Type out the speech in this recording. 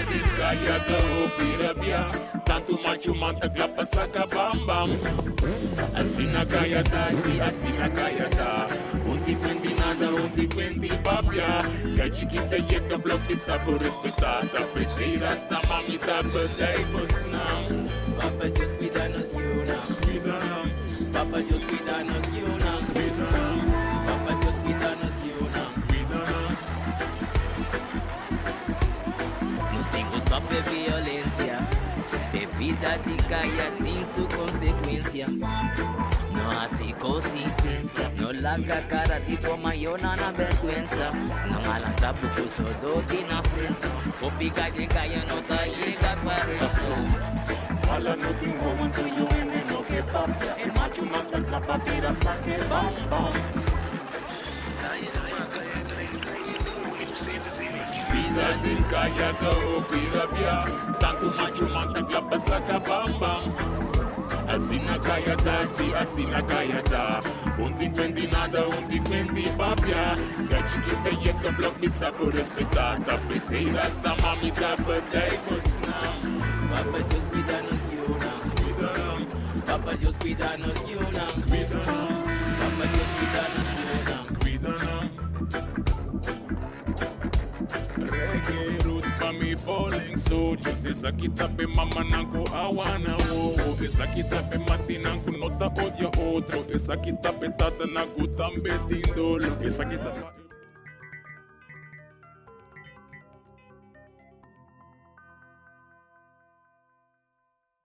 din kaya daw pirabia. Tanto macho manta glapa saka bam bam. Asina kaya ta, si asina kaya ta. Unti quenti nada, unti quenti papia. Que chiquita yeka blok di sabo respetata. Presei Rasta mamita bedai bos nam. Papa Dios cuídanos yunam. Cuidanam, Papa Dios cuídanos yunam. cuidanam, Papa Dios cuídanos yunam. cuidanam. Nos tiempos pape violencia. Bebida de calle tiene su consecuencia. No así consecuencia. No la cara tipo mayona na vergüenza. No malanta porque sodo na frente. O pica de calle no ta llega a 40. Mala no tengo momento yo no que papia. El macho mata la papira saque bam bam. Vida din kaya daw pirabia. Tanto macho mata glapa saka bam bam. Asina kaya ta, si asina kaya ta. Unti quenti nada, unti quenti papia. Que chiquita yeka blok di sabo respetata. Presei Rasta mamita bedai bos nam. Papa Dios cuídanos yunam. Cuidanam, Papa Dios cuídanos yunam. cuidanam, Papa Dios cuídanos yunam. cuidanam. Reggae roots pa mi falling soldiers. Esa kita pe mama nanko awana wo. Esa kita pe mati nanko nota odia otro. Esa kita pe tata nanko tambe tindolo. Esa kita pa